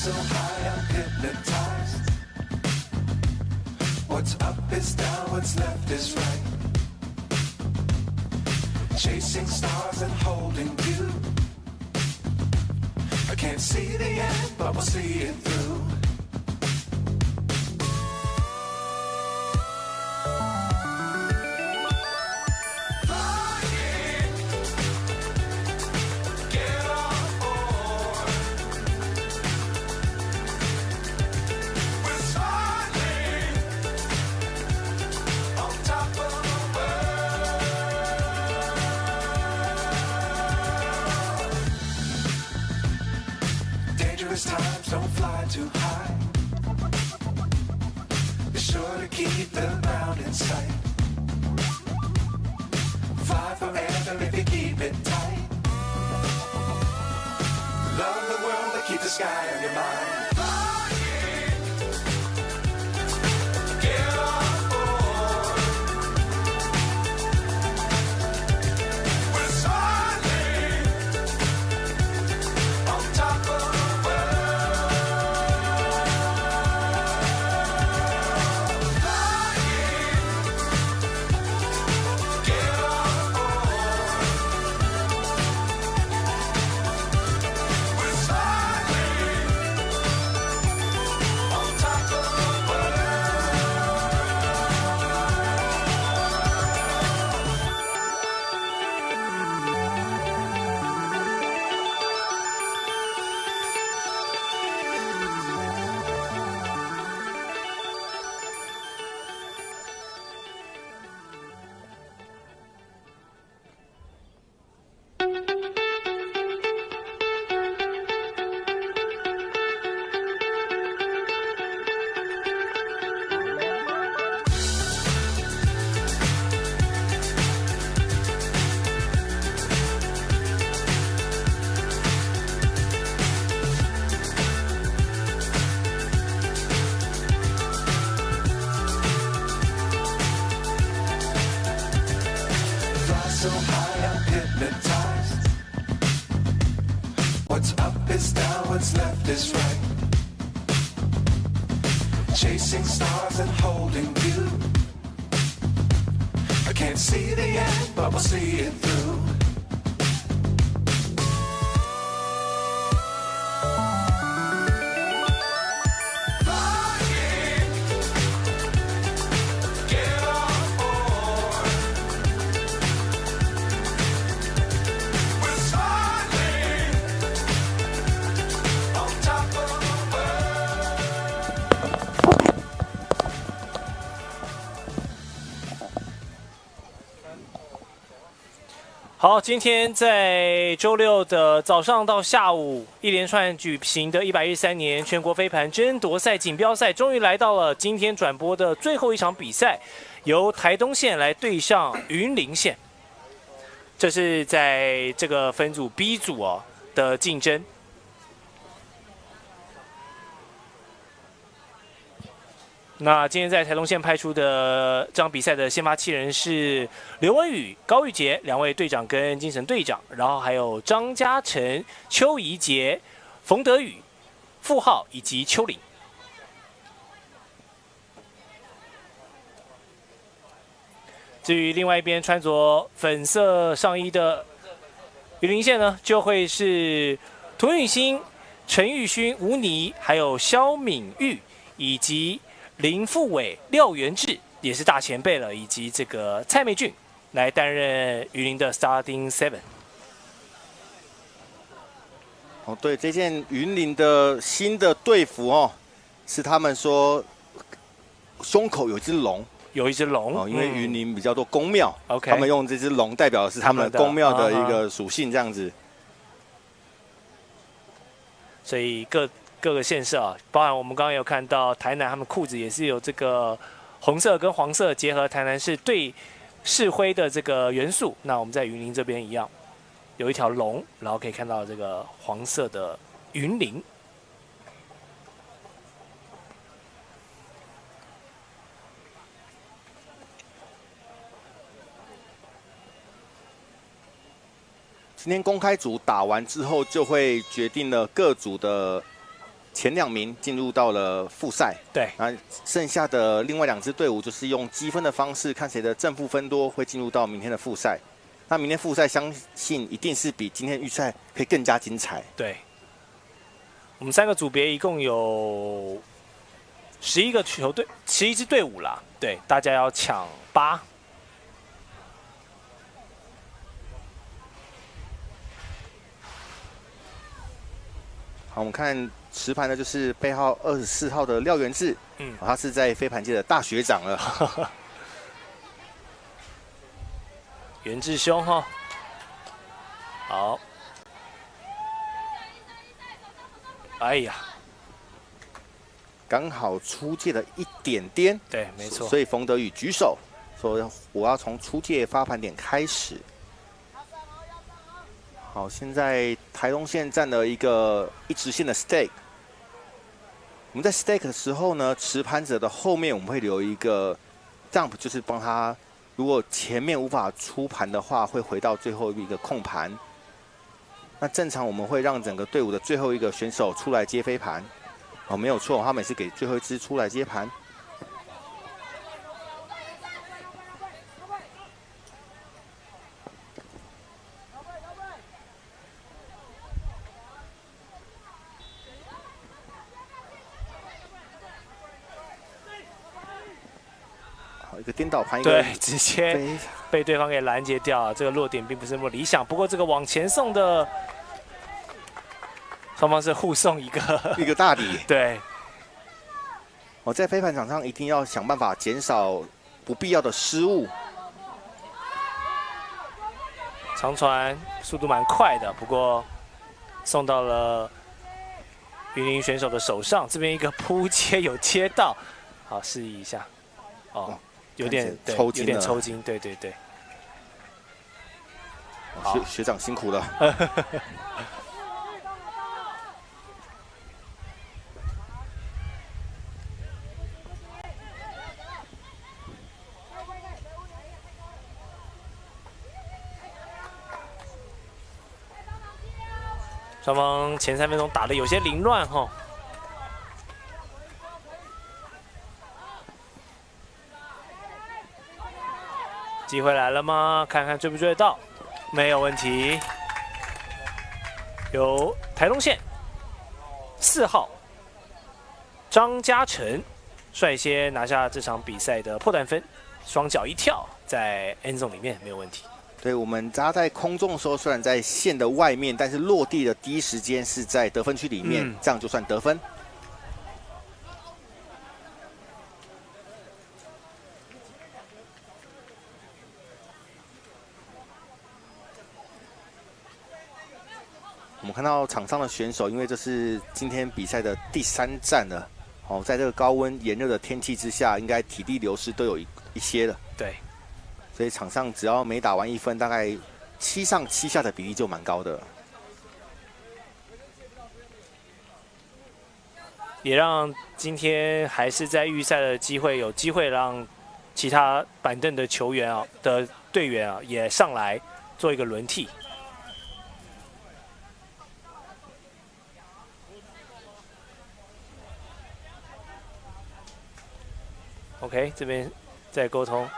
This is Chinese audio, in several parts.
so high, I'm hypnotized. What's up is down, what's left is right. Chasing stars and holding you. I can't see the end, but we'll see it through. Times don't fly too high. Be sure to keep the ground in sight. Fly forever if you keep it tight. Love the world but keep the sky on your mind. So high, I'm hypnotized. What's up is down, what's left is right. Chasing stars and holding you. I can't see the end, but we'll see it through.好，今天在周六的早上到下午一连串举行的113年全国飞盘争夺赛锦标赛，终于来到了今天转播的最后一场比赛，由台东县来对上云林县。这是在这个分组 B 组的竞争。那今天在台东县派出的这场比赛的先发7人是刘文宇、高玉杰2位队长跟精神队长，然后还有张嘉诚、邱怡杰、冯德宇、傅浩以及邱岭。至于另外一边穿着粉色上衣的云林县呢，就会是涂允欣、陈玉勋、吴妮，还有肖敏玉以及林富伟、廖元志也是大前辈了，以及这个蔡美俊来担任云林的 Starting 7。哦，对，这件云林的新的队服哦，是他们说胸口有一只龙。有一只龙哦，因为云林比较多宫庙，OK，他们用这只龙代表的是他们宫庙的一个属性，这样子。所以各个县市啊，包含我们刚刚有看到台南，他们裤子也是有这个红色跟黄色结合，台南市对市徽的这个元素。那我们在云林这边一样，有一条龙，然后可以看到这个黄色的云林。今天公开组打完之后，就会决定了各组的前2名进入到了复赛，对，那剩下的另外2支队伍就是用积分的方式，看谁的正负分多，会进入到明天的复赛。那明天复赛相信一定是比今天预赛可以更加精彩。对，我们3个组别一共有11个球队，11支队伍啦。对，大家要抢8。好，我们看持盘的就是背号24号的廖元志，他是在飞盘界的大学长了。元志兄哈，好，哎呀，刚好出界了一点点，对，没错。所以冯德宇举手说：“我要从出界发盘点开始。”好，现在台东县站了一直线的 stake。我们在 stake 的时候呢，持盘者的后面我们会留一个 dump， 就是帮他。如果前面无法出盘的话，会回到最后一个空盘。那正常我们会让整个队伍的最后一个选手出来接飞盘。哦，没有错，他们也是给最后一支出来接盘。一个颠倒盘，对，直接被对方给拦截掉，这个落点并不是那么理想。不过这个往前送的，双方是互送一个大礼。对，我在飞盘场上一定要想办法减少不必要的失误。长传速度蛮快的，不过送到了云林选手的手上。这边一个扑接有接到，好示意一下，哦。有点抽筋，有点抽筋，对对对。学长辛苦了。双方前3分钟打得有些凌乱哈。机会来了吗？看看追不追得到，没有问题。由台东县4号张嘉诚率先拿下这场比赛的破断分，双脚一跳在 end zone 里面没有问题。对，我们扎在空中的时候，虽然在线的外面，但是落地的第一时间是在得分区里面，这样就算得分。我们看到场上的选手，因为这是今天比赛的第3站了，哦，在这个高温炎热的天气之下，应该体力流失都有一些了。对，所以场上只要每打完1分，大概7上7下的比例就蛮高的。也让今天还是在预赛的机会，有机会让其他板凳的球员啊的队员啊也上来做一个轮替。OK， 这边在沟通。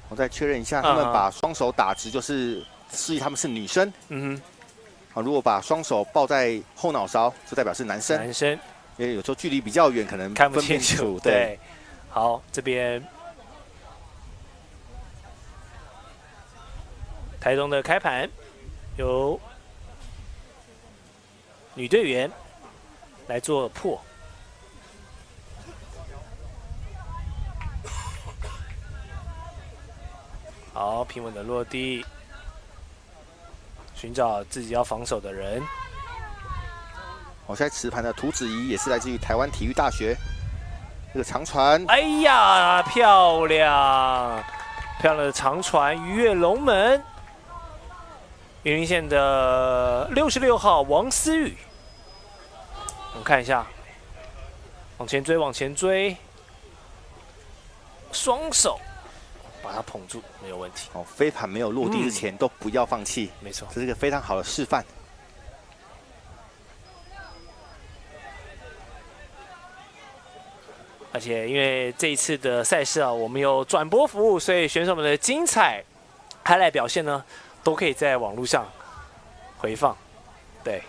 我再确认一下，他们把双手打直，就是示意他们是女生。好，如果把双手抱在后脑勺，就代表是男生。男生，因为有时候距离比较远，可能看不清楚。对，好，这边台东的开盘由女队员来做破。好，平稳的落地，寻找自己要防守的人。我现在持盘的涂子怡也是来自于台湾体育大学，这个长传，哎呀，漂亮，漂亮的长传鱼跃龙门。云林县的66号王思雨，我们看一下，往前追，往前追，双手。把它捧住没有问题。哦，飞盘没有落地之前都不要放弃，没错，这是一个非常好的示范。而且因为这一次的赛事啊，我们有转播服务，所以选手们的精彩 highlight 表现呢，都可以在网络上回放。对，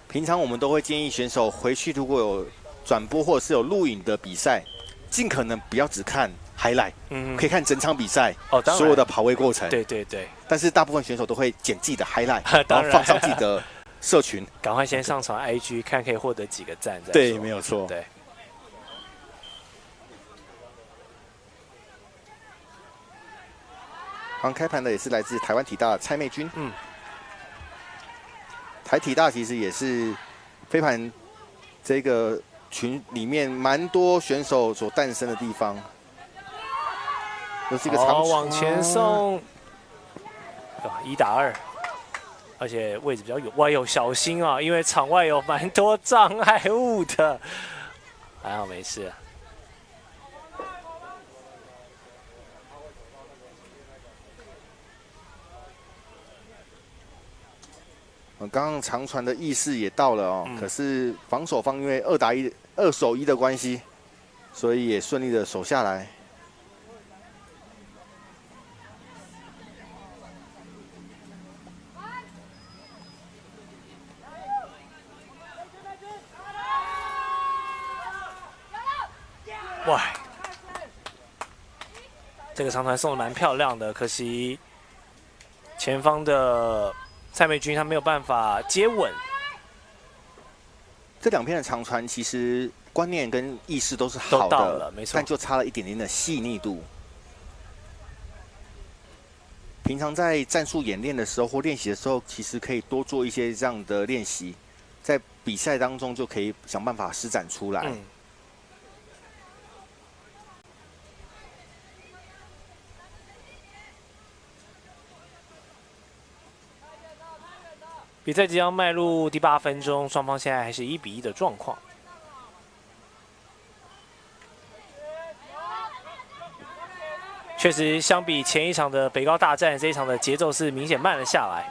平常我们都会建议选手回去，如果有转播或者是有录影的比赛，尽可能不要只看 highlight，可以看整场比赛，哦，当然所有的跑位过程。对对对。但是大部分选手都会剪自己的 highlight， 当然然后放上自己的社群，赶快先上传 IG， 看可以获得几个赞再说。对，没有错。对。刚开盘的也是来自台湾体大的蔡媚君。嗯。台体大其实也是飞盘这个群里面蛮多选手所诞生的地方。又是一个长传往前送，1打2，而且位置比较有，哇，有小心啊，因为场外有蛮多障碍物的，还好没事。刚刚长传的意识也到了哦，可是防守方因为2打1、2守1的关系，所以也顺利的守下来。哇，这个长传送的蛮漂亮的，可惜前方的蔡媚君他没有办法接稳。这2片的长传其实观念跟意识都是好的，没错，但就差了一点点的细腻度。平常在战术演练的时候或练习的时候，其实可以多做一些这样的练习，在比赛当中就可以想办法施展出来。比赛即将迈入第8分钟，双方现在还是1比1的状况。确实，相比前一场的北高大战，这一场的节奏是明显慢了下来。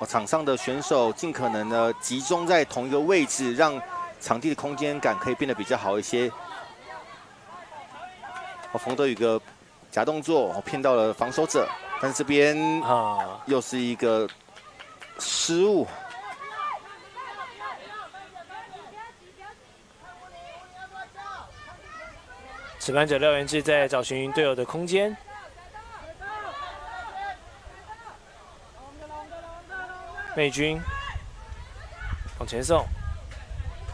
场上的选手尽可能的集中在同一个位置，让场地的空间感可以变得比较好一些。冯德有个假动作，骗到了防守者，但是这边又是一个失误。持盘者廖元志在找寻队友的空间。媚君往前送，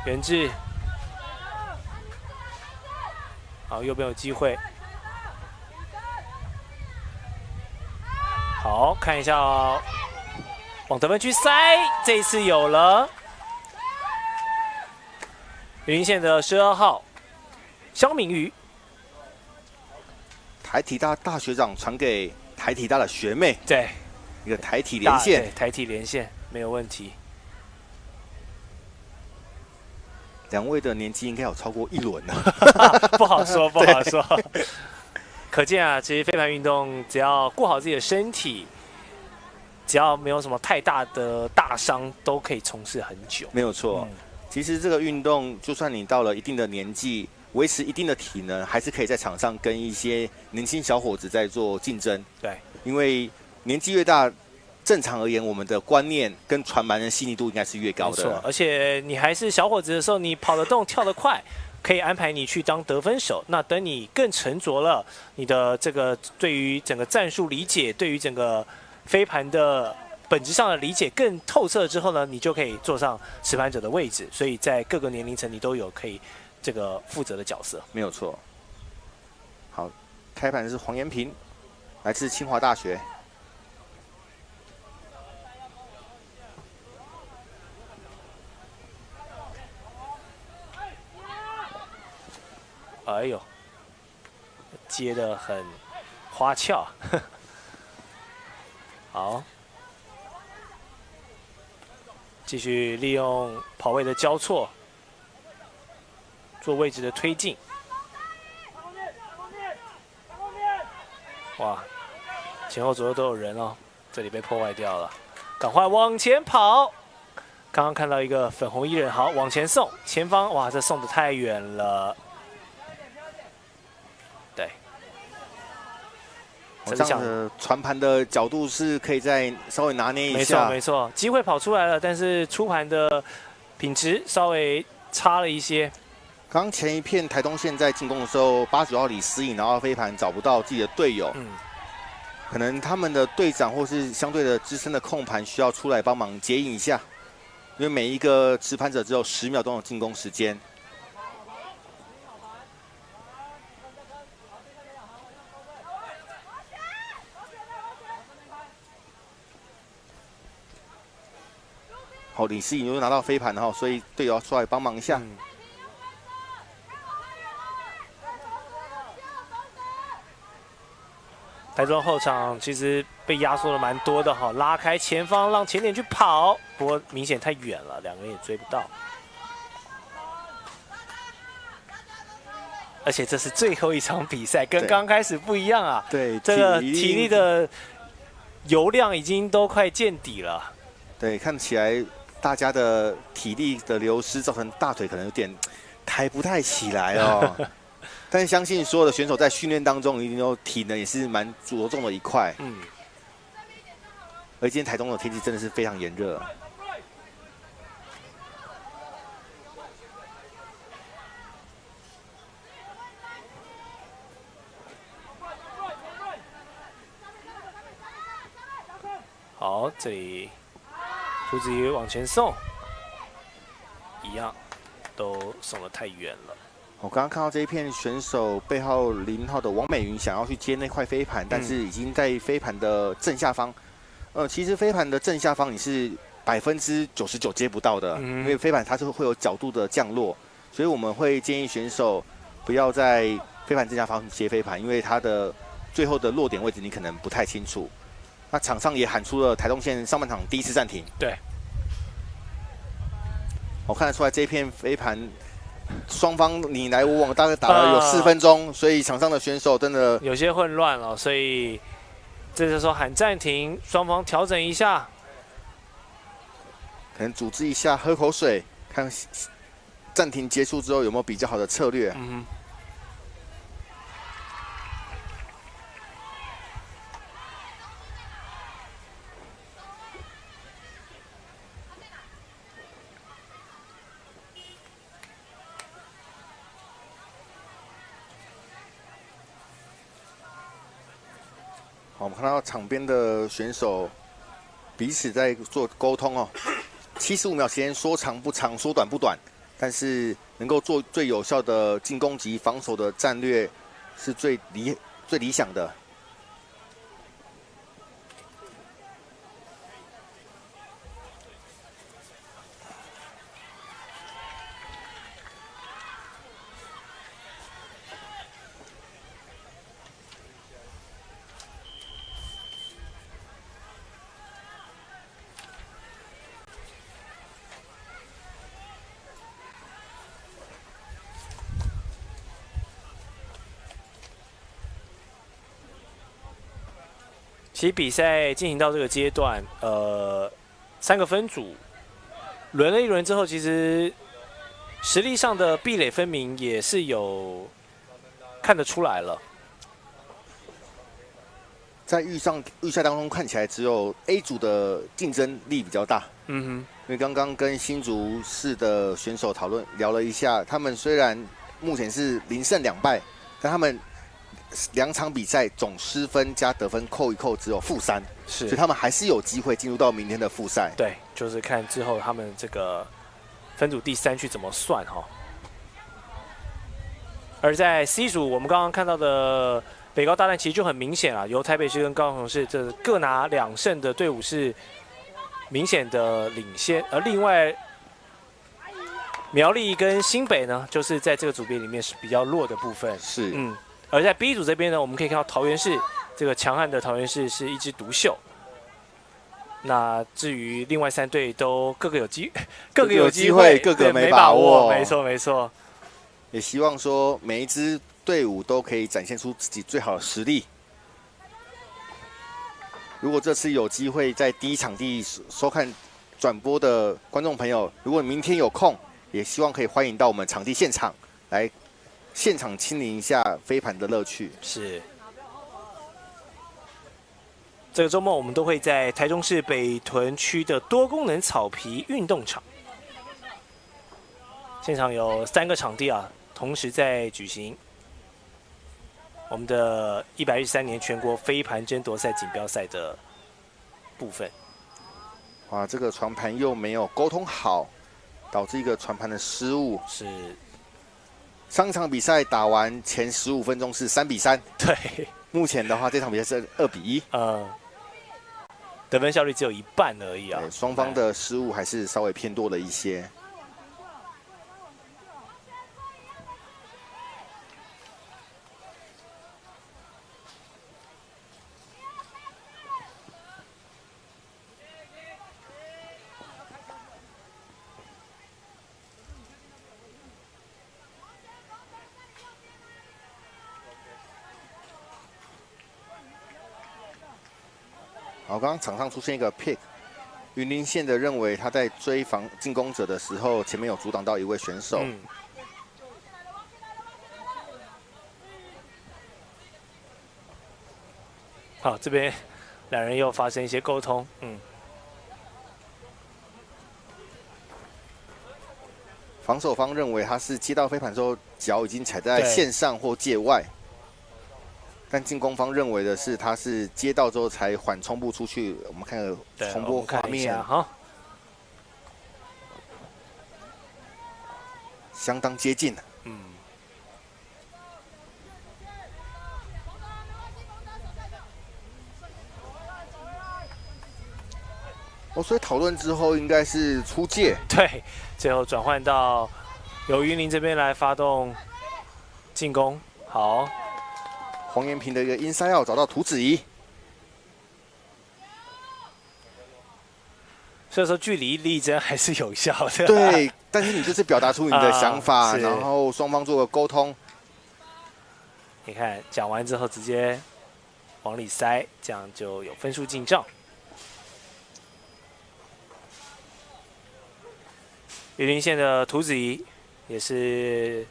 元志，好，右边有机会。好，看一下哦，往得分区塞，这一次有了。云林县的12号肖明宇，台体大大学长传给台体大的学妹，对，一个台体连线，台体连线没有问题。2位的年纪应该有超过1轮了，不好说，不好说。可见啊，其实飞盘运动只要顾好自己的身体，只要没有什么太大的大伤，都可以从事很久。没有错。其实这个运动，就算你到了一定的年纪，维持一定的体能，还是可以在场上跟一些年轻小伙子在做竞争。对，因为年纪越大，正常而言，我们的观念跟传蛮的细腻度应该是越高的。没错，而且你还是小伙子的时候，你跑得动、跳得快，可以安排你去当得分手。那等你更沉着了，你的这个对于整个战术理解，对于整个飞盘的本质上的理解更透彻之后呢，你就可以坐上持盘者的位置。所以在各个年龄层，你都有可以这个负责的角色。没有错。好，开盘的是黄延平，来自清华大学。哎呦，接得很花俏。好，继续利用跑位的交错，做位置的推进。哇，前后左右都有人哦，这里被破坏掉了。赶快往前跑。刚刚看到一个粉红衣人，好往前送，前方哇，这送的太远了。对，这样的传盘的角度是可以再稍微拿捏一下。没错没错，机会跑出来了，但是出盘的品质稍微差了一些。刚前一片台东县在进攻的时候，89号李思颖拿到飞盘找不到自己的队友，可能他们的队长或是相对的资深的控盘需要出来帮忙接应一下。因为每一个持盘者只有10秒钟的进攻时间。好，李思颖又拿到飞盘哈，所以队友要出来帮忙一下。台中后场其实被压缩的蛮多的哈，拉开前方让前点去跑，不过明显太远了，两个人也追不到。而且这是最后一场比赛，跟刚开始不一样啊。对，这个体力的油量已经都快见底了。对，看起来大家的体力的流失，造成大腿可能有点抬不太起来哦。但是相信所有的选手在训练当中一定都体能也是蛮着重的一块。而今天台东的天气真的是非常炎热。好，这里涂子怡往前送，一样都送得太远了。我刚刚看到这一片选手背号0号的王美云想要去接那块飞盘，但是已经在飞盘的正下方。其实飞盘的正下方你是99%接不到的，因为飞盘它是会有角度的降落，所以我们会建议选手不要在飞盘正下方接飞盘，因为它的最后的落点位置你可能不太清楚。那场上也喊出了台东县上半场第1次暂停。对，我看得出来这一片飞盘。双方你来我往，大概打了有4分钟，所以场上的选手真的有些混乱了，所以这时候喊暂停，双方调整一下，可能组织一下，喝口水，看暂停结束之后有没有比较好的策略。好，我们看到场边的选手彼此在做沟通哦。75秒时间说长不长，说短不短，但是能够做最有效的进攻及防守的战略是最理想的。其实比赛进行到这个阶段，3个分组轮了一轮之后，其实实力上的壁垒分明也是有看得出来了。在预赛当中看起来只有 A 组的竞争力比较大。因为刚刚跟新竹市的选手聊了一下，他们虽然目前是0胜2败，但他们2场比赛总失分加得分扣一扣只有-3，所以他们还是有机会进入到明天的复赛。对，就是看之后他们这个分组第3去怎么算哈。而在 C 组，我们刚刚看到的北高大战其实就很明显啊，由台北市跟高雄市这各拿2胜的队伍是明显的领先，而另外苗栗跟新北呢，就是在这个组别里面是比较弱的部分。是，而在 B 组这边呢，我们可以看到桃园市这个强悍的桃园市是一枝独秀。那至于另外3队都各个有机会，各个没把握。没错没错。也希望说每一支队伍都可以展现出自己最好的实力。如果这次有机会在第一场地收看转播的观众朋友，如果明天有空，也希望可以欢迎到我们场地现场来现场亲临一下飞盘的乐趣。是。这个周末我们都会在台中市北屯区的多功能草皮运动场，现场有3个场地啊，同时在举行我们的113年全国飞盘争夺赛锦标赛的部分。哇，这个传盘又没有沟通好，导致一个传盘的失误。是。上一场比赛打完前15分钟是3比3，对。目前的话，这场比赛是2比1。得分效率只有一半而已啊。双方的失误还是稍微偏多了一些。好，刚刚场上出现一个 pick， 云林县的认为他在追防进攻者的时候，前面有阻挡到一位选手。好，这边两人又发生一些沟通。防守方认为他是接到飞盘之后，脚已经踩在线上或界外。但进攻方认为的是，他是接到之后才缓冲不出去。我们看个重播画面，相当接近。所以讨论之后应该是出界。对，最后转换到由云林这边来发动进攻。好。黄延平的一个 inside out 找到涂子怡，所以说距离力争还是有效的。对，但是你就是表达出你的想法，然后双方做个沟通。你看讲完之后直接往里塞，这样就有分数进账。云林县的涂子怡也是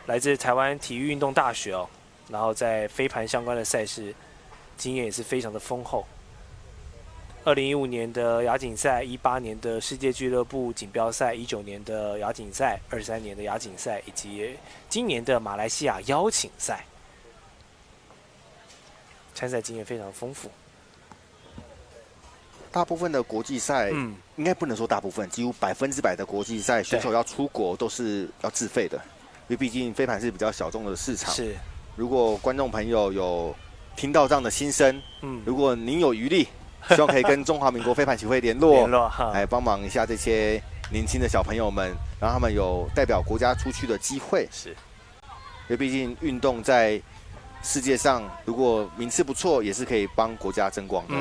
来自台湾体育运动大学哦。然后在飞盘相关的赛事经验也是非常的丰厚。2015年的亚锦赛、18年的世界俱乐部锦标赛、19年的亚锦赛、23年的亚锦赛，以及今年的马来西亚邀请赛，参赛经验非常丰富。大部分的国际赛，应该不能说大部分，几乎100%的国际赛选手要出国都是要自费的，因为毕竟飞盘是比较小众的市场。是。如果观众朋友有听到这样的心声，如果您有余力，希望可以跟中华民国飞盘协会联络，来帮忙一下这些年轻的小朋友们，让他们有代表国家出去的机会。是，因为毕竟运动在世界上，如果名次不错，也是可以帮国家争光的。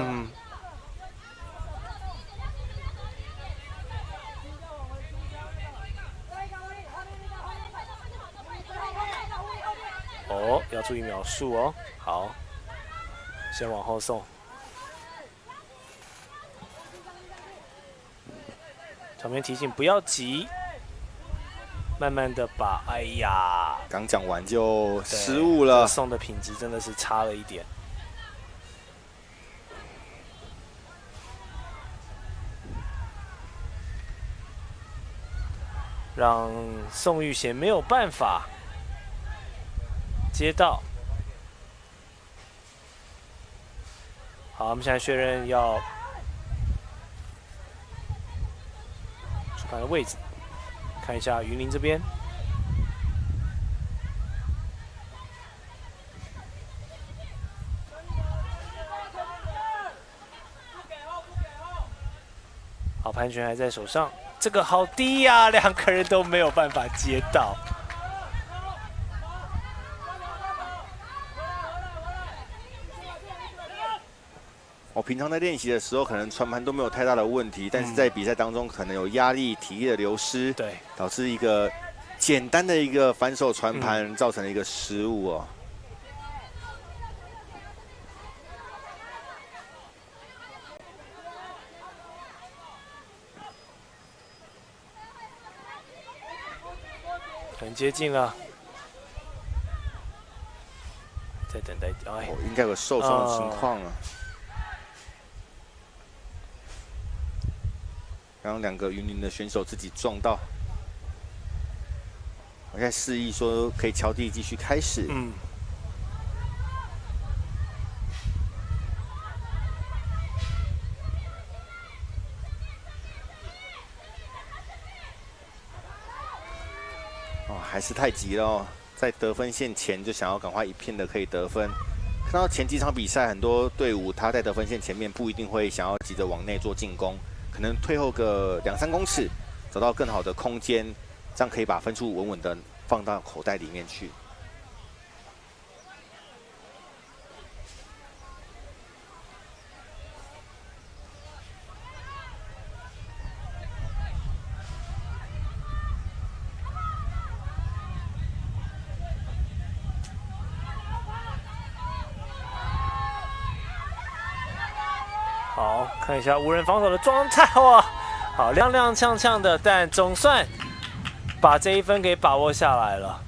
要注意秒数哦。好，先往后送。场面提醒不要急，慢慢的把。哎呀，刚讲完就失误了，送的品质真的是差了一点。让宋玉贤没有办法接到。好，我们现在确认要出盘的位置，看一下云林这边。好，盘旋还在手上，这个好低呀，两个人都没有办法接到。平常在练习的时候，可能传盘都没有太大的问题，但是在比赛当中可能有压力、体力的流失，对，导致一个简单的一个反手传盘造成了一个失误哦。很接近了，在等待，哎，应该有受伤的情况啊。然后两个云林的选手自己撞到，我在示意说可以敲地继续开始。嗯。还是太急了哦，在得分线前就想要赶快一片的可以得分。看到前几场比赛，很多队伍他在得分线前面不一定会想要急着往内做进攻，可能退后个2-3公尺，找到更好的空间，这样可以把分数稳稳的放到口袋里面去。好，看一下无人防守的状态哇，好踉踉跄跄的，但总算把这一分给把握下来了。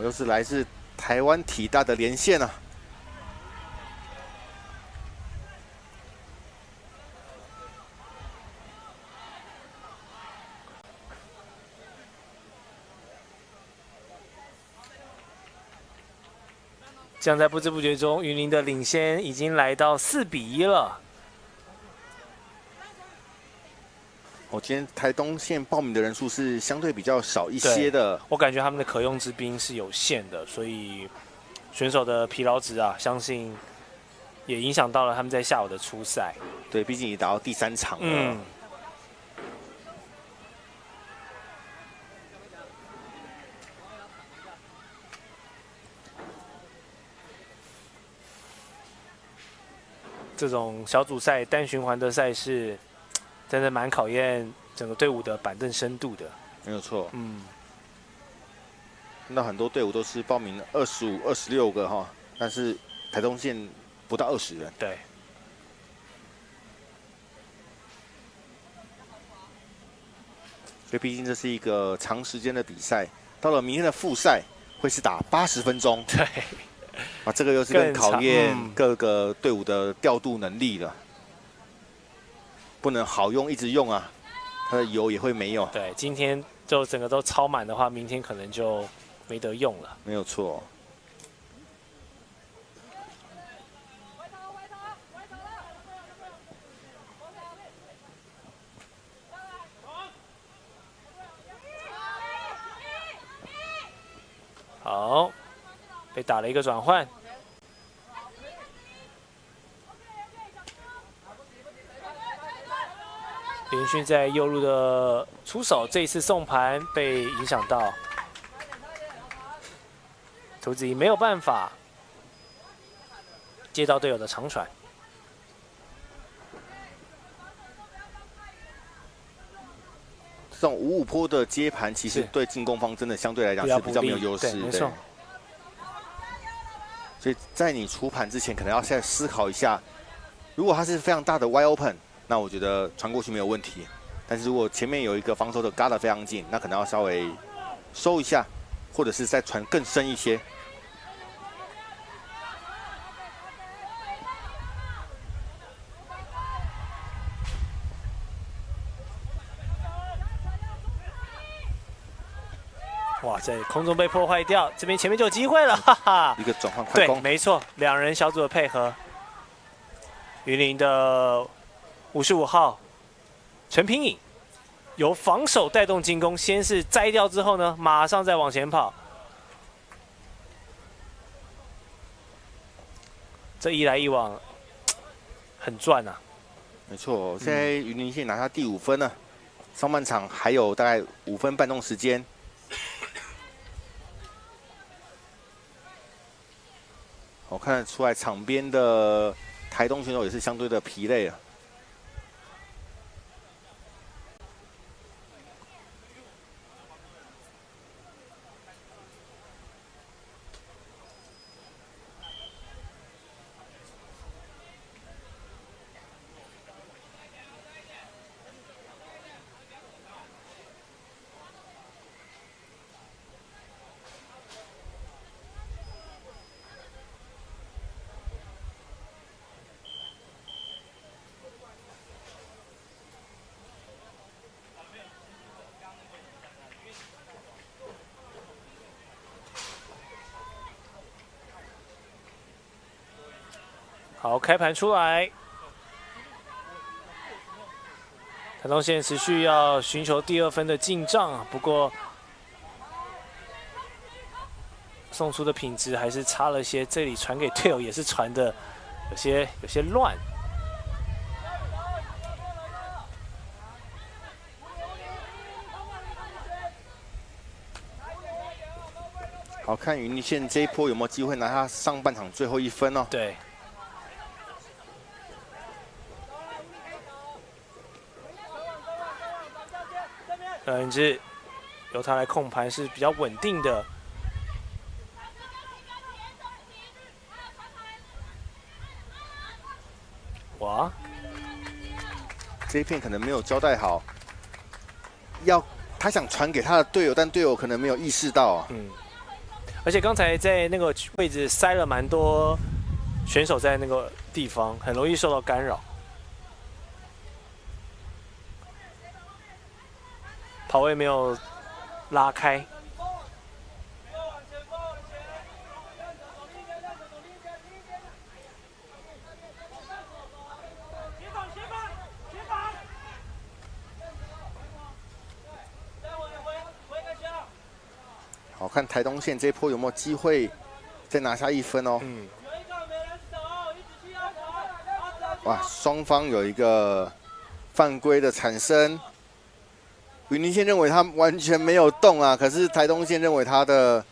又是来自台湾体大的连线啊！这样在不知不觉中，云林的领先已经来到4-1了。今天台东县报名的人数是相对比较少一些的。我感觉他们的可用之兵是有限的，所以选手的疲劳值啊，相信也影响到了他们在下午的初赛。对，毕竟已打到第3场了。这种小组赛单循环的赛事，真的蛮考验整个队伍的板凳深度的。没有错。看到很多队伍都是报名25、26个哈，但是台东县不到20人。对。所以毕竟这是一个长时间的比赛，到了明天的复赛会是打80分钟。对。这个又是更考验各个队伍的调度能力了，不能好用一直用啊，它的油也会没有。对，今天就整个都超满的话，明天可能就没得用了。没有错。好。被打了一个转换，连续在右路的出手，这一次送盘被影响到，涂子怡没有办法接到队友的长传。这种5-5坡的接盘，其实对进攻方真的相对来讲是比较没有优势。没错。所以在你出盘之前，可能要再思考一下，如果它是非常大的 wide open， 那我觉得传过去没有问题。但是如果前面有一个防守的嘎得非常紧，那可能要稍微收一下，或者是再传更深一些。哇，在空中被破坏掉，这边前面就有机会了，哈哈！一个转换快攻，对，没错，两人小组的配合。云林的55号陈品颖由防守带动进攻，先是摘掉之后呢，马上再往前跑。这一来一往，很赚啊！没错，现在云林县拿下第5分了，上半场还有大概5分半钟时间。我看得出来，场边的台东选手也是相对的疲累了。好，开盘出来，台东县持续要寻求第2分的进账，不过送出的品质还是差了些，这里传给队友也是传的有些乱。好看云林县这一波有没有机会拿下上半场最后1分哦？对。因此由他来控盘是比较稳定的。哇，这一片可能没有交代好，他想传给他的队友，但队友可能没有意识到啊。而且刚才在那个位置塞了蛮多选手在那个地方，很容易受到干扰。跑位没有拉开。好看台东县这一波有没有机会再拿下1分哦？哇，双方有一个犯规的产生。云林县认为他完全没有动啊，可是台东县认为他的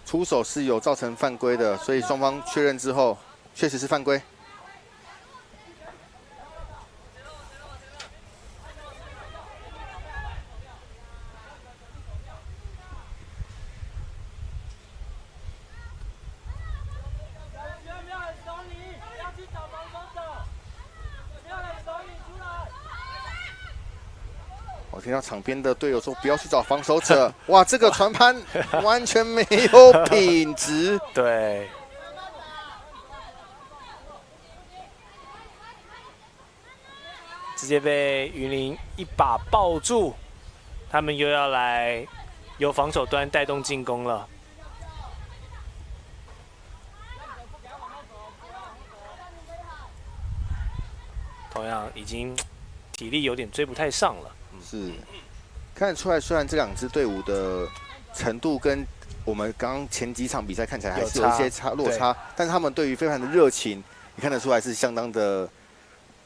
出手是有造成犯规的，所以双方确认之后，确实是犯规。我听到场边的队友说不要去找防守者，哇，这个传盘完全没有品质。对，直接被云林一把抱住，他们又要来由防守端带动进攻了。同样已经体力有点追不太上了。是，看得出来，虽然这2支队伍的程度跟我们刚刚前几场比赛看起来还是有一些落差，但是他们对于飞盘的热情，你看得出来是相当的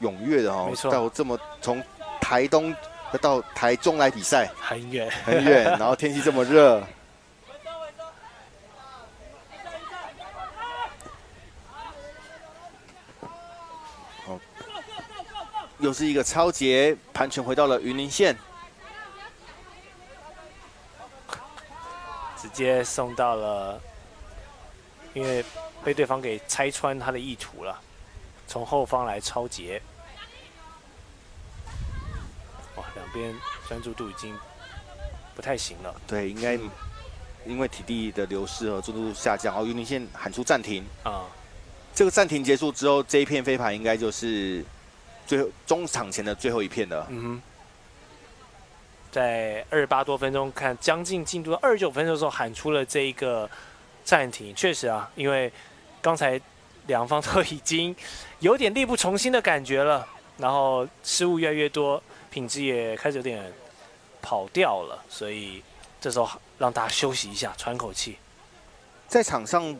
踊跃的哦。没错，到这么从台东到台中来比赛，很远很远，然后天气这么热。又是一个超节，盘权回到了云林县，直接送到了，因为被对方给拆穿他的意图了，从后方来抄截。哇，两边专注度已经不太行了。对，应该因为体力的流失和专注度下降，然后云林县喊出暂停啊。这个暂停结束之后，这一片飞盘应该就是中场前的最后一片了。在28多分钟，看将近进度到29分钟的时候喊出了这一个暂停。确实啊，因为刚才两方都已经有点力不从心的感觉了，然后失误越来越多，品质也开始有点跑掉了，所以这时候让大家休息一下，喘口气。在场上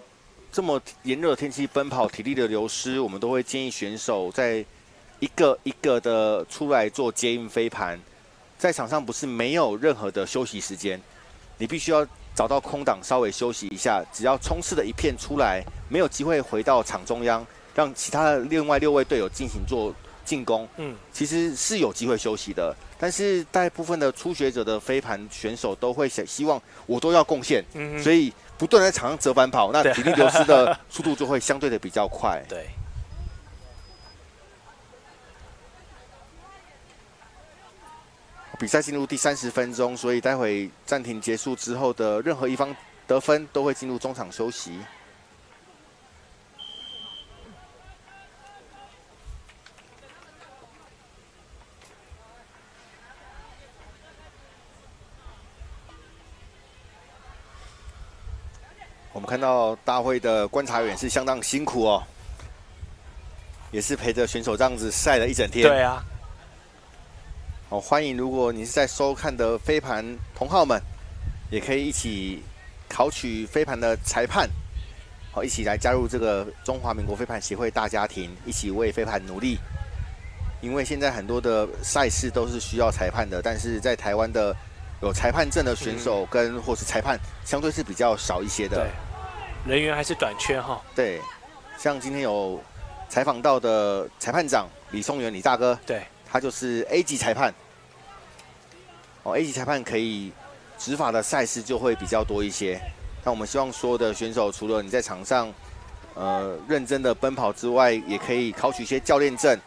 这么炎热的天气奔跑，体力的流失，我们都会建议选手在一个一个的出来做接应飞盘，在场上不是没有任何的休息时间，你必须要找到空档稍微休息一下。只要冲刺的一片出来，没有机会回到场中央，让其他的另外6位队友进行做进攻，其实是有机会休息的。但是大部分的初学者的飞盘选手都会希望我都要贡献，所以不断在场上折返跑，那体力流失的速度就会相对的比较快。对。比赛进入第30分钟，所以待会暂停结束之后的任何一方得分都会进入中场休息。我们看到大会的观察员是相当辛苦哦。也是陪着选手这样子晒了一整天。对啊，好，欢迎如果你是在收看的飞盘同好们，也可以一起考取飞盘的裁判，好，一起来加入这个中华民国飞盘协会大家庭，一起为飞盘努力。因为现在很多的赛事都是需要裁判的，但是在台湾的有裁判证的选手跟或是裁判相对是比较少一些的。对，人员还是短缺哈。对，像今天有采访到的裁判长李松元李大哥，对，他就是 A 级裁判。哦 ，A 级裁判可以执法的赛事就会比较多一些。那我们希望所有的选手，除了你在场上认真的奔跑之外，也可以考取一些教练证、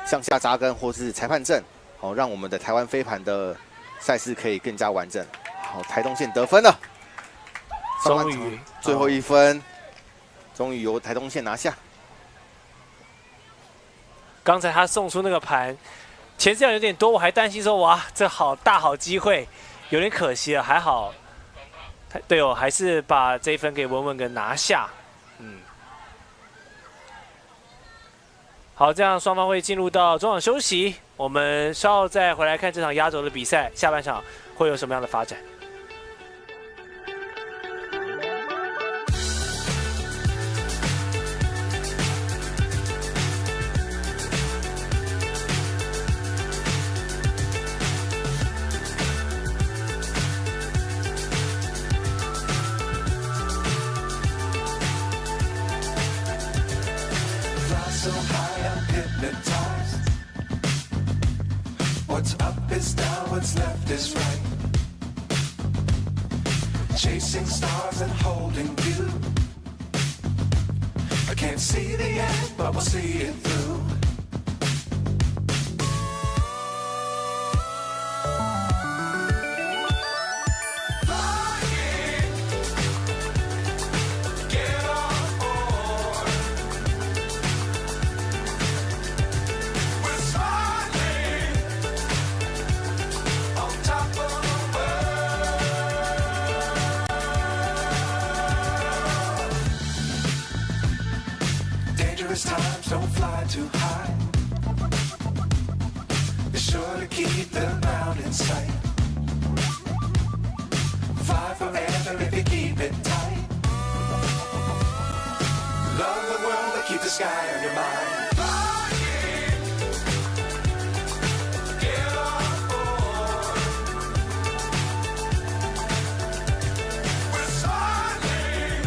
向下扎根或是裁判证，哦，让我们的台湾飞盘的赛事可以更加完整。好，台东县得分了，终于最后一分，终于由台东县拿下。刚才他送出那个盘，前四样有点多，我还担心说哇，这好大好机会，有点可惜了，还好队友还是把这一分给稳稳给拿下。好，这样双方会进入到中场休息，我们稍后再回来看这场压轴的比赛，下半场会有什么样的发展。So high, I'm hypnotized. What's up is down, what's left is right. Chasing stars and holding you. I can't see the end, but we'll see it through. Dangerous times don't fly too high. Be sure to keep the ground in sight. Fly forever if you keep it tight. Love the world but keep the sky on your mind. Get on board. We're soaring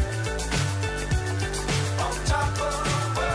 on top of the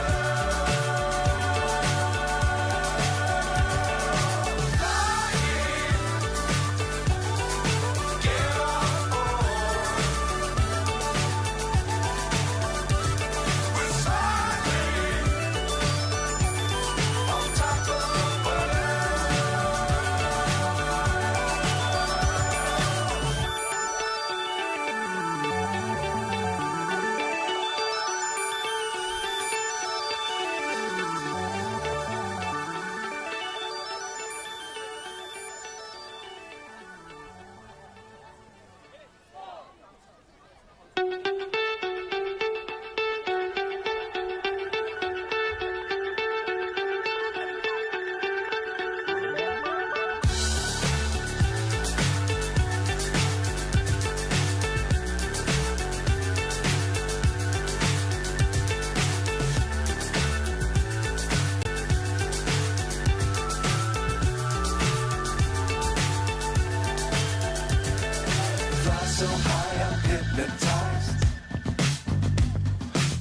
so high, I'm hypnotized.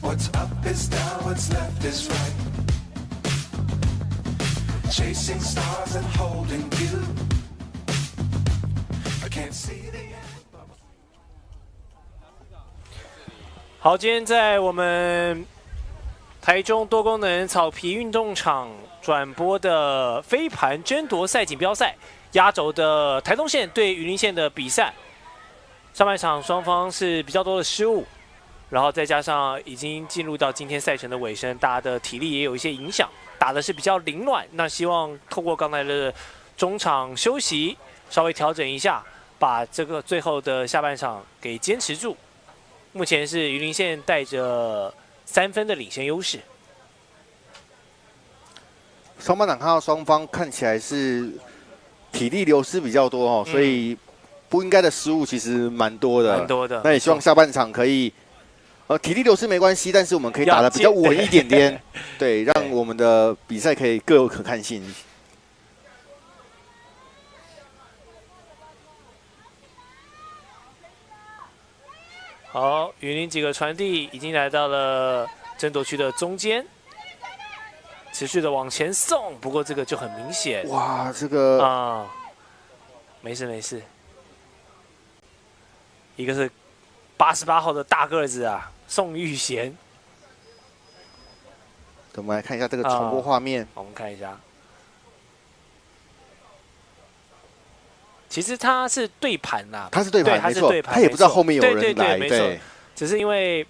What's up is down, what's left is right. Chasing stars and holding you. I can't see the end. 好，今天在我们台中多功能草皮运动场转播的飞盘争夺赛锦标赛压轴的台东县对云林县的比赛，上半场双方是比较多的失误，然后再加上已经进入到今天赛程的尾声，大家的体力也有一些影响，打的是比较凌乱。那希望透过刚才的中场休息，稍微调整一下，把这个最后的下半场给坚持住。目前是云林县带着3分的领先优势。上半场看到双方看起来是体力流失比较多哦，所以不应该的失误其实蛮多的。蛮多的。那也希望下半场可以，体力流失没关系，但是我们可以打得比较稳一点点，对，让我们的比赛可以各有可看性。好，云林几个传递已经来到了争夺区的中间，持续的往前送，不过这个就很明显。哇，这个啊，没事没事。一个是88号的大个子啊，宋玉贤。我们来看一下这个重播画面。我们看一下，其实他是对盘呐，他是对盘，没错，他也不知道后面有人来，对，只是因为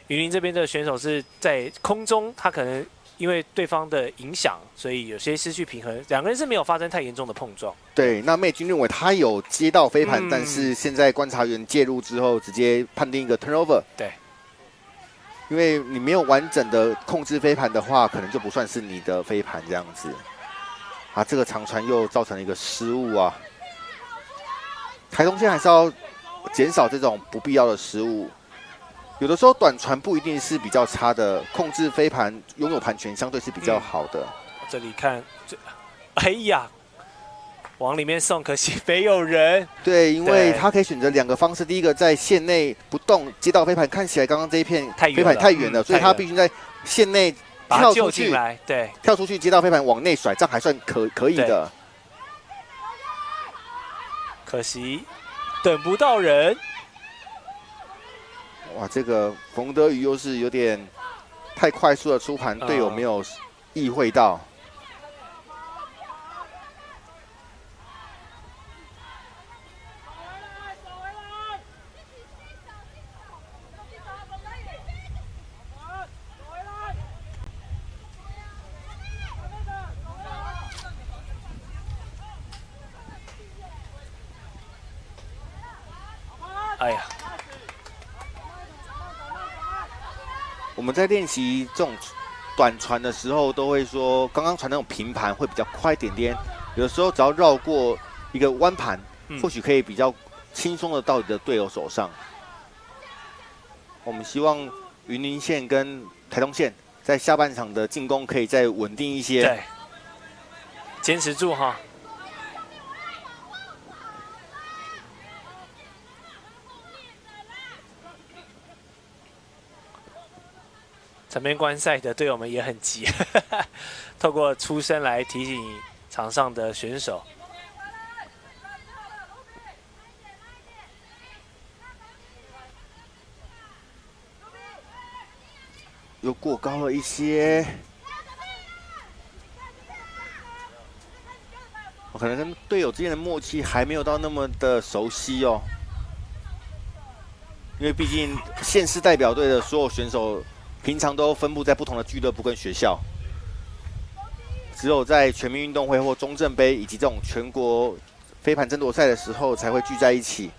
云林这边的选手是在空中，他可能因为对方的影响，所以有些失去平衡，两个人是没有发生太严重的碰撞。对，那妹君认为他有接到飞盘，但是现在观察员介入之后，直接判定一个 turnover。对，因为你没有完整的控制飞盘的话，可能就不算是你的飞盘这样子。啊，这个长传又造成了一个失误啊。台东县还是要减少这种不必要的失误。有的时候短传不一定是比较差的，控制飞盘、拥有盘权相对是比较好的。这里看，哎呀，往里面送，可惜没有人。对，因为他可以选择两个方式，第一个在线内不动接到飞盘，看起来刚刚这一片飞盘太远了，所以他必须在线内跳出去，对，跳出去接到飞盘往内甩，这样还算可以的。可惜等不到人。哇，这个冯德宇又是有点太快速的出盘，队友没有意会到。哎呀，我们在练习这种短传的时候，都会说，刚刚传那种平盘会比较快一点点，有的时候只要绕过一个弯盘，或许可以比较轻松的到你的队友手上。我们希望云林县跟台东县在下半场的进攻可以再稳定一些，对，坚持住哈。场边观赛的队友们也很急，透过出声来提醒场上的选手。又过高了一些，我可能跟队友之间的默契还没有到那么的熟悉哦，因为毕竟县市代表队的所有选手。平常都分布在不同的俱乐部跟学校，只有在全民运动会或中正杯以及这种全国飞盘争夺赛的时候才会聚在一起。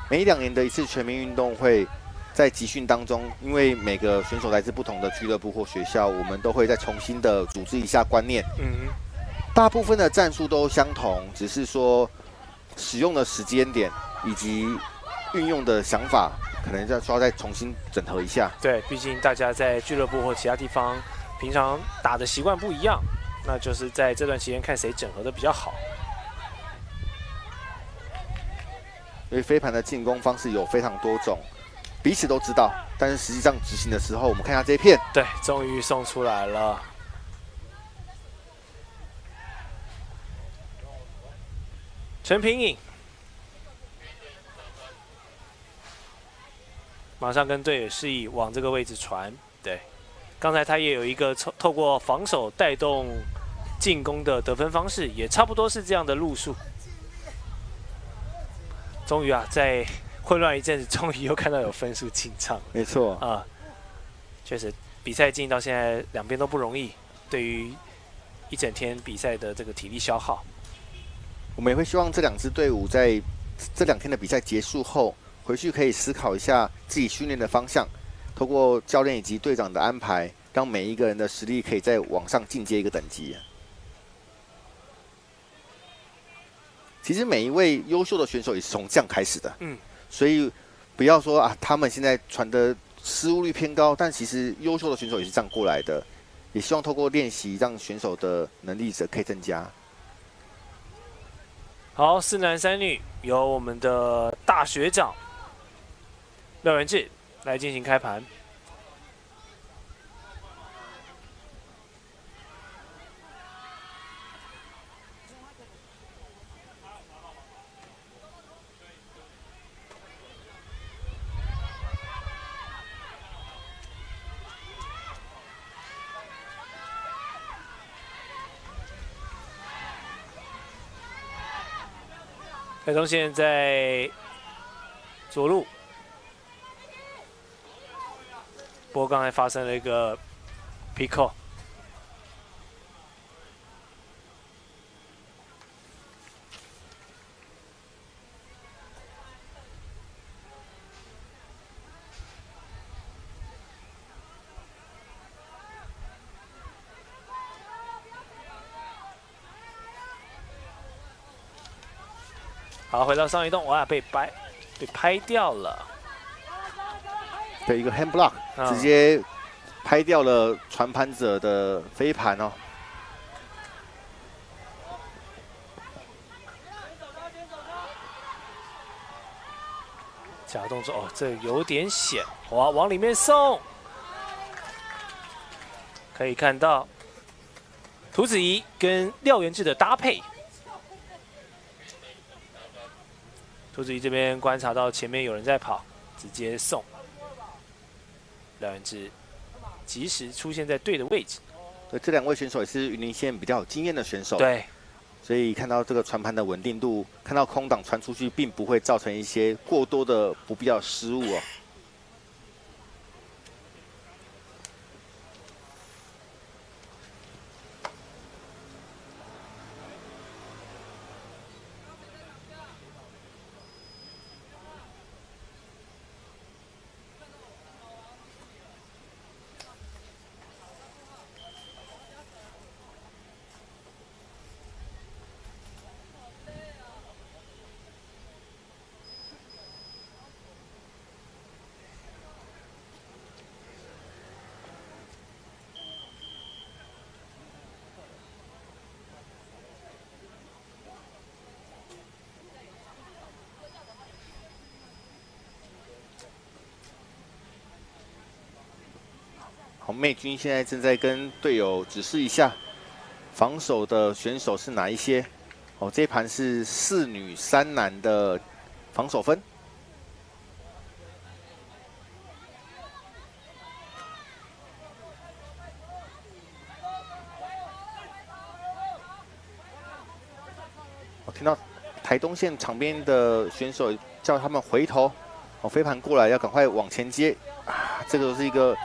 每2年的一次全民运动会，在集训当中，因为每个选手来自不同的俱乐部或学校，我们都会再重新的组织一下观念。大部分的战术都相同，只是说使用的时间点以及运用的想法，可能需要再重新整合一下。对，毕竟大家在俱乐部或其他地方平常打的习惯不一样，那就是在这段期间看谁整合的比较好。因为飞盘的进攻方式有非常多种，彼此都知道，但是实际上执行的时候，我们看一下这一片，对，终于送出来了。陈平颖马上跟队友示意往这个位置传。对，刚才他也有一个透过防守带动进攻的得分方式，也差不多是这样的路数。终于啊，在混乱一阵子，终于又看到有分数进账。没错啊，确实比赛进到现在两边都不容易，对于一整天比赛的这个体力消耗。我们也会希望这2支队伍在这2天的比赛结束后，回去可以思考一下自己训练的方向，透过教练以及队长的安排，让每一个人的实力可以再往上进阶一个等级。其实每一位优秀的选手也是从这样开始的，所以不要说啊，他们现在传的失误率偏高，但其实优秀的选手也是这样过来的，也希望透过练习，让选手的能力可以增加。好，4男3女由我们的大学长廖元志来进行开盘。台中线在左路，不过刚才发生了一个 pico。好，回到上一洞，哇，被拍掉了。对，一个 hand block，直接拍掉了传盘者的飞盘哦。假动作哦，这有点险，哇，往里面送。可以看到涂子怡跟廖元志的搭配。涂子怡这边观察到前面有人在跑，直接送。廖元志及时出现在对的位置。对，这两位选手也是云林县比较有经验的选手。对，所以看到这个传盘的稳定度，看到空档传出去，并不会造成一些过多的不必要失误哦。好，妹君现在正在跟队友指示一下，防守的选手是哪一些？哦，这一盘是4女3男的防守分。我听到台东县场边的选手叫他们回头，哦，飞盘过来要赶快往前接啊！这个是一个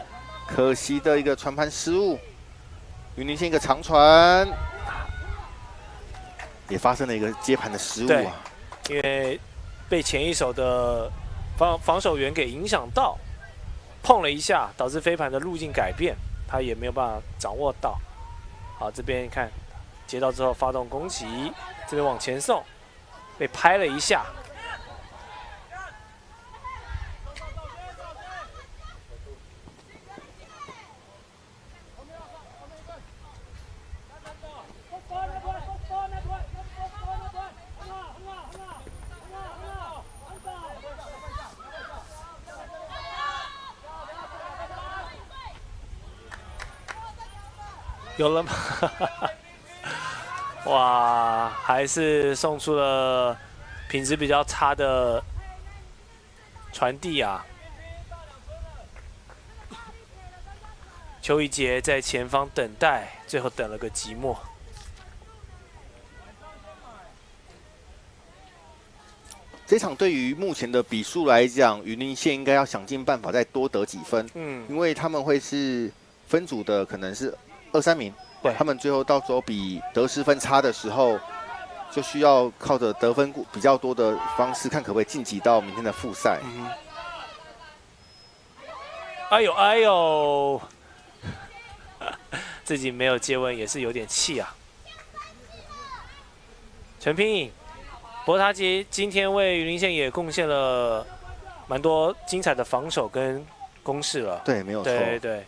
可惜的一个传盘失误，云林县一个长传，也发生了一个接盘的失误啊！因为被前一手的防守员给影响到，碰了一下，导致飞盘的路径改变，他也没有办法掌握到。好，这边看接到之后发动攻击，这边往前送，被拍了一下。有了吗？哇，还是送出了品质比较差的传递啊！邱一杰在前方等待，最后等了个寂寞。这场对于目前的比数来讲，云林县应该要想尽办法再多得几分，因为他们会是分组的，可能是2、3名。对，他们最后到时候比得失分差的时候，就需要靠着得分比较多的方式，看可不可以晋级到明天的复赛。哎呦哎呦，自己没有接吻也是有点气啊。陈品颖，不过他今天为云林县也贡献了蛮多精彩的防守跟攻势了。对，没有错。对对。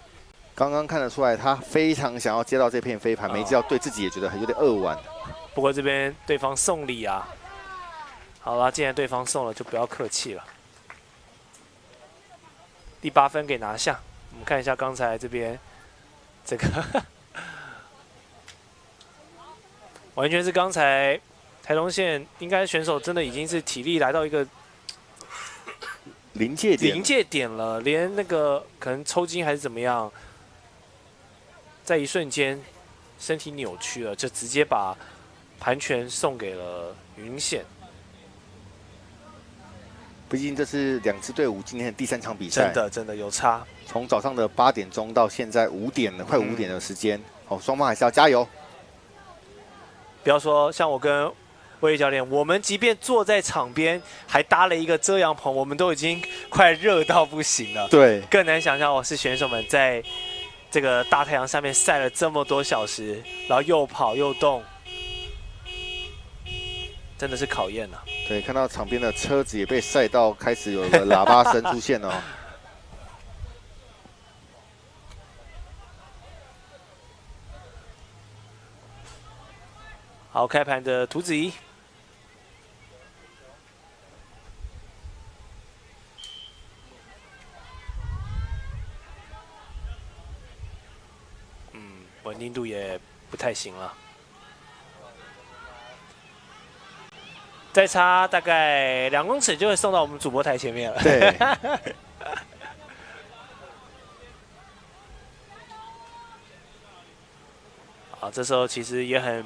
刚刚看得出来，他非常想要接到这片飞盘，没接到，对自己也觉得有点扼腕。不过这边对方送礼啊，好了，既然对方送了，就不要客气了。第8分给拿下。我们看一下刚才这边这个，完全是刚才台东县应该选手真的已经是体力来到一个临界点了，连那个可能抽筋还是怎么样，在一瞬间身体扭曲了，就直接把盘权送给了云县。毕竟这是2支队伍今天的第3场比赛，真的有差。从早上的8点钟到现在5点了，快5点的时间，双方还是要加油。不要说像我跟魏教练，我们即便坐在场边，还搭了一个遮阳棚，我们都已经快热到不行了。对，更难想象是选手们在这个大太阳下面晒了这么多小时，然后又跑又动，真的是考验了。对，看到场边的车子也被晒到，开始有个喇叭声出现了。好，开盘的涂子怡，稳定度也不太行了，再差大概2公尺就会送到我们主播台前面了。对。好，这时候其实也很，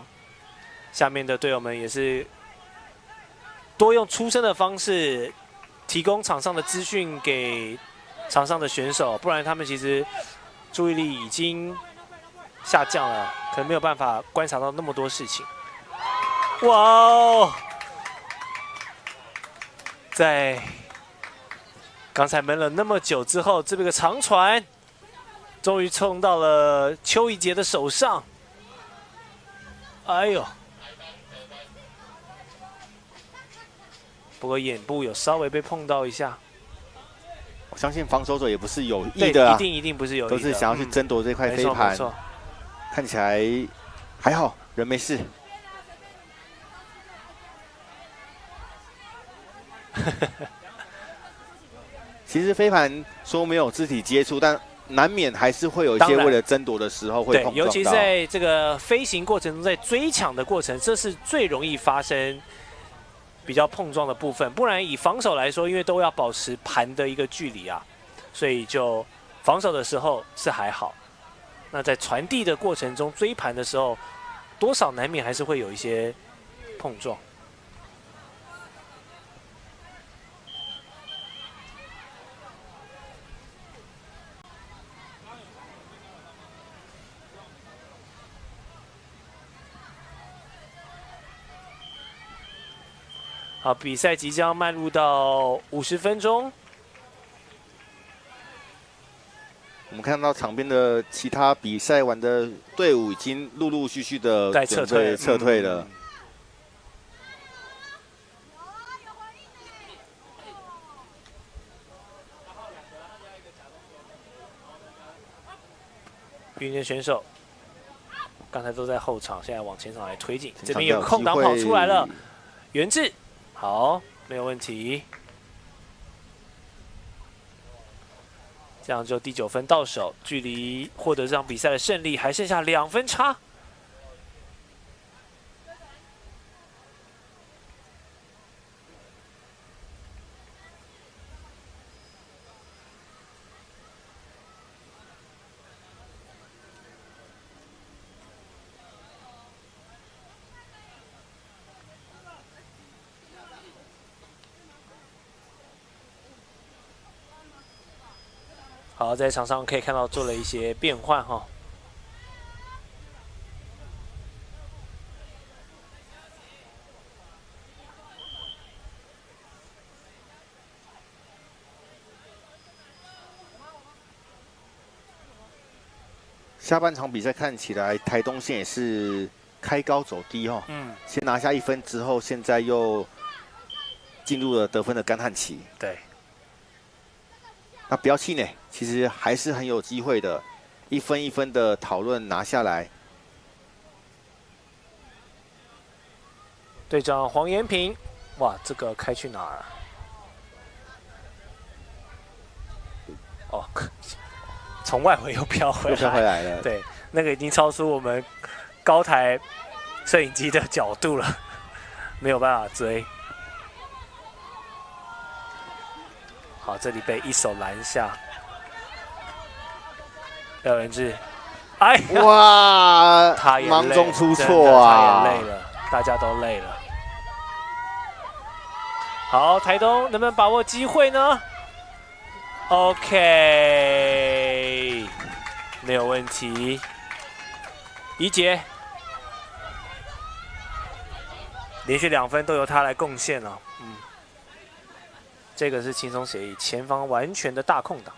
下面的队友们也是多用出声的方式提供场上的资讯给场上的选手，不然他们其实注意力已经下降了，可能没有办法观察到那么多事情。哇哦！在刚才闷了那么久之后，这个长传终于冲到了邱一杰的手上。哎呦！不过眼部有稍微被碰到一下。我相信防守者也不是有意的啊，一定不是有意的，都是想要去争夺这块飞盘。没错，看起来还好，人没事。其实飞盘说没有肢体接触，但难免还是会有一些为了争夺的时候会碰撞到。尤其在这个飞行过程中，在追抢的过程，这是最容易发生比较碰撞的部分。不然以防守来说，因为都要保持盘的一个距离啊，所以就防守的时候是还好。那在传递的过程中，追盘的时候，多少难免还是会有一些碰撞。好，比赛即将迈入到50分钟。我们看到场边的其他比赛完的队伍已经陆陆续续的在撤退了。云林选手刚才都在后场，现在往前场来推进。这边有空档跑出来了，袁志，好，没有问题。这样就第9分到手，距离获得这场比赛的胜利还剩下2分差。好，在场上可以看到做了一些变换哈。下半场比赛看起来台东县也是开高走低哦，先拿下1分之后，现在又进入了得分的干旱期。对，那不要气馁，其实还是很有机会的，一分一分的讨论拿下来。队长黄延平，哇，这个开去哪儿啊？哦，从外围又飘回来，又飘回来了。对，那个已经超出我们高台摄影机的角度了，没有办法追。好，这里被一手拦下，廖元志，哎呀，哇，他也累忙中出错啊，他也累了，大家都累了。好，台东能不能把握机会呢 ？OK， 没有问题。怡杰，连续2分都由他来贡献了，这个是轻松协议，前方完全的大空档。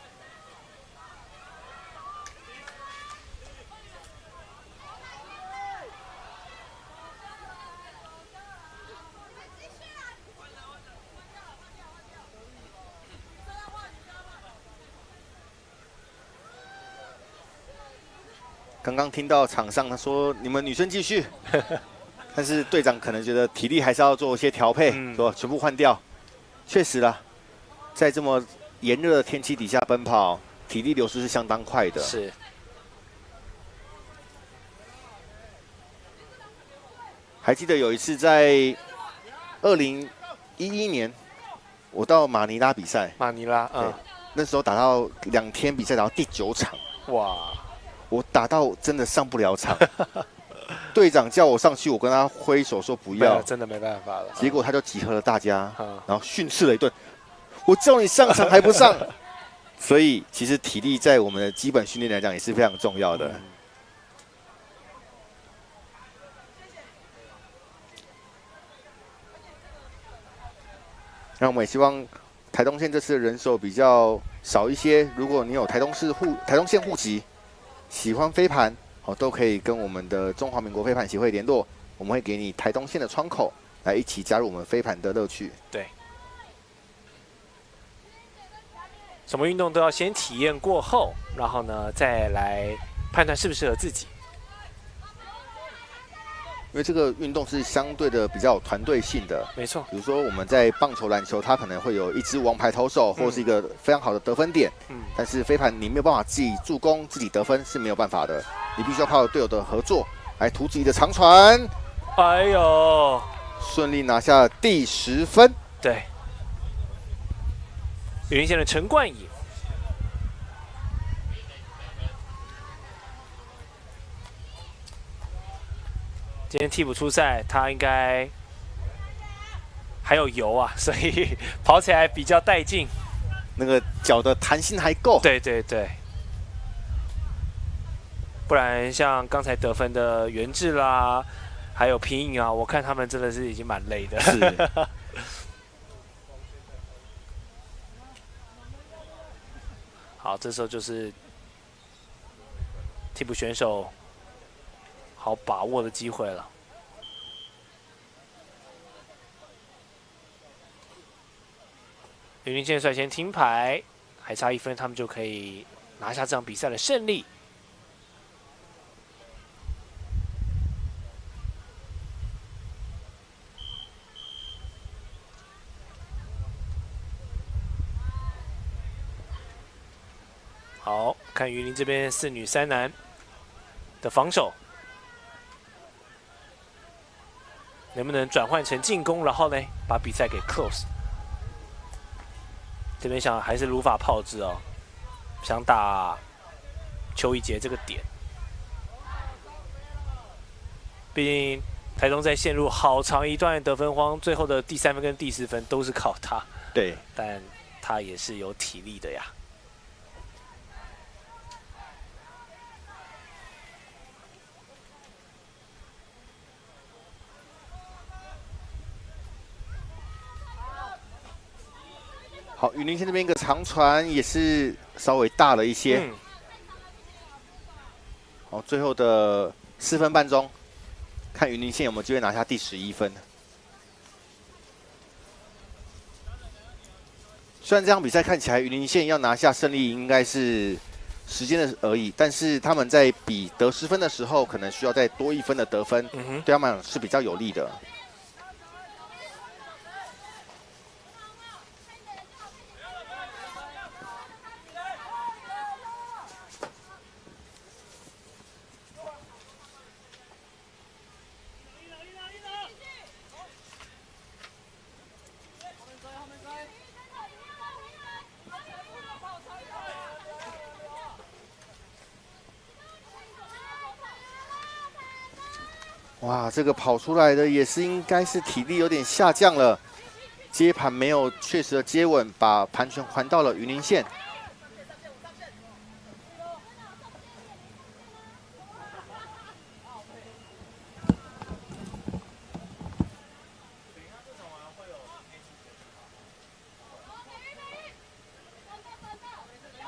刚刚听到场上他说你们女生继续，但是队长可能觉得体力还是要做一些调配，说全部换掉。确实啦，在这么炎热的天气底下奔跑，体力流失是相当快的。是。还记得有一次在2011年，我到马尼拉比赛，马尼拉，那时候打到2天比赛，打到第9场，哇！我打到真的上不了场，队长叫我上去，我跟他挥手说不要，真的没办法了。结果他就集合了大家，然后训斥了一顿，我叫你上场还不上，所以其实体力在我们的基本训练来讲也是非常重要的。那我们也希望台东县这次的人手比较少一些，如果你有台东县户籍，喜欢飞盘，都可以跟我们的中华民国飞盘协会联络，我们会给你台东县的窗口，来一起加入我们飞盘的乐趣。对，什么运动都要先体验过后，然后呢再来判断适不适合自己。因为这个运动是相对的比较有团队性的，没错。比如说我们在棒球、篮球，它可能会有一支王牌投手，或是一个非常好的得分点。但是飞盘你没有办法自己助攻、自己得分是没有办法的，你必须要靠队友的合作来突自己的长传。哎呦，顺利拿下第10分。对，云林县的陈冠颖。今天替补出赛，他应该还有油啊，所以跑起来比较带劲。那个脚的弹性还够。对对对，不然像刚才得分的元志啦，还有平影啊，我看他们真的是已经蛮累的。是。好，这时候就是替补选手好把握的机会了。云林县率先听牌，还差1分，他们就可以拿下这场比赛的胜利。好，看云林这边4女3男的防守，能不能转换成进攻，然后呢把比赛给 close。这边想还是如法炮制哦，想打邱一杰这个点，毕竟台东在陷入好长一段得分荒，最后的第3分跟第4分都是靠他。对，但他也是有体力的呀。好，云林县这边一个长传也是稍微大了一些。好，最后的4分半钟，看云林县有没有机会拿下第11分。虽然这场比赛看起来云林县要拿下胜利应该是时间的而已，但是他们在比得10分的时候，可能需要再多1分的得分，对他们来讲是比较有利的。哇，这个跑出来的也是应该是体力有点下降了，接盘没有确实的接稳，把盘权还到了云林县。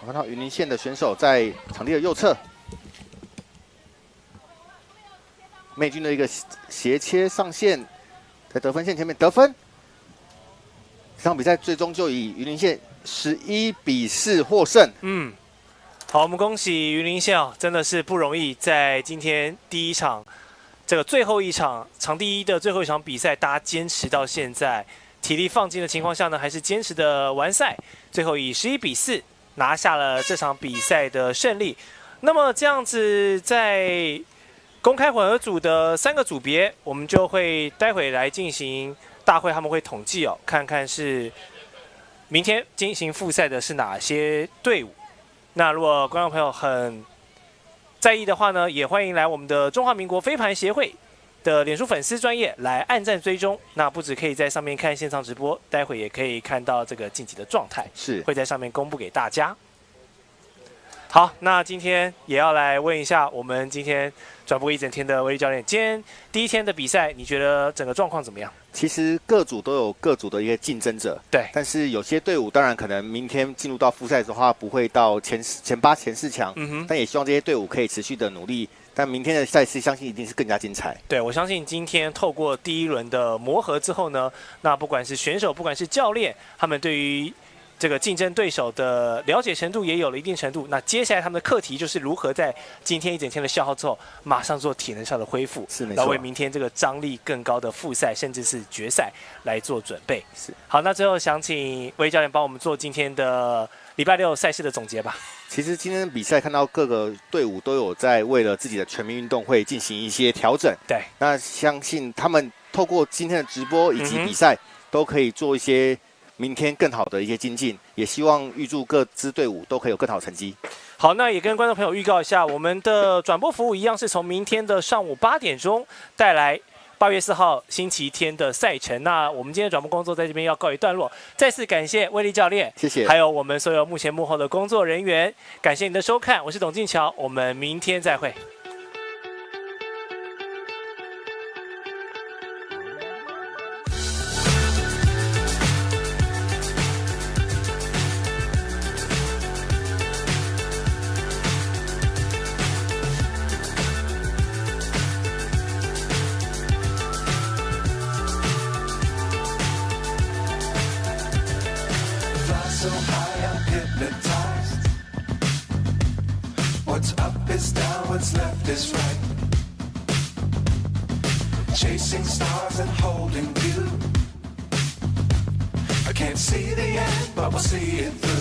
我看到云林县的选手在场地的右侧。美军的一个斜切上线，在得分线前面得分。这场比赛最终就以云林县11比4获胜。好，我们恭喜云林县哦，真的是不容易，在今天第一场这个最后一场场地1的最后一场比赛，大家坚持到现在，体力放尽的情况下呢，还是坚持的完赛，最后以11比4拿下了这场比赛的胜利。那么这样子在公开混合组的3个组别，我们就会待会来进行大会，他们会统计哦，看看是明天进行复赛的是哪些队伍。那如果观众朋友很在意的话呢，也欢迎来我们的中华民国飞盘协会的脸书粉丝专页来按赞追踪。那不只可以在上面看现场直播，待会也可以看到这个晋级的状态，是会在上面公布给大家。好，那今天也要来问一下我们今天转播一整天的威力教练，今天第一天的比赛，你觉得整个状况怎么样？其实各组都有各组的一个竞争者，对。但是有些队伍当然可能明天进入到复赛的话，不会到前8、前4强，但也希望这些队伍可以持续的努力。但明天的赛事，相信一定是更加精彩。对，我相信今天透过第一轮的磨合之后呢，那不管是选手，不管是教练，他们对于这个竞争对手的了解程度也有了一定程度。那接下来他们的课题就是如何在今天一整天的消耗之后，马上做体能上的恢复，是没错，然后为明天这个张力更高的复赛甚至是决赛来做准备。是。好，那最后想请威教练帮我们做今天的礼拜6赛事的总结吧。其实今天的比赛看到各个队伍都有在为了自己的全民运动会进行一些调整。对。那相信他们透过今天的直播以及比赛，都可以做一些明天更好的一些精进，也希望预祝各支队伍都可以有更好的成绩。好，那也跟观众朋友预告一下，我们的转播服务一样是从明天的上午8点钟带来8月4号星期天的赛程。那我们今天的转播工作在这边要告一段落，再次感谢威力教练，谢谢，还有我们所有幕前幕后的工作人员，感谢你的收看，我是董敬桥，我们明天再会。So high, I'm hypnotized. What's up is down, what's left is right. Chasing stars and holding you. I can't see the end, but we'll see it through.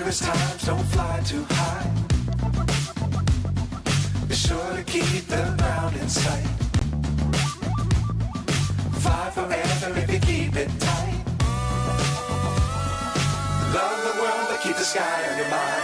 Times don't fly too high. Be sure to keep the ground in sight. Fly forever if you keep it tight. Love the world, but keep the sky on your mind.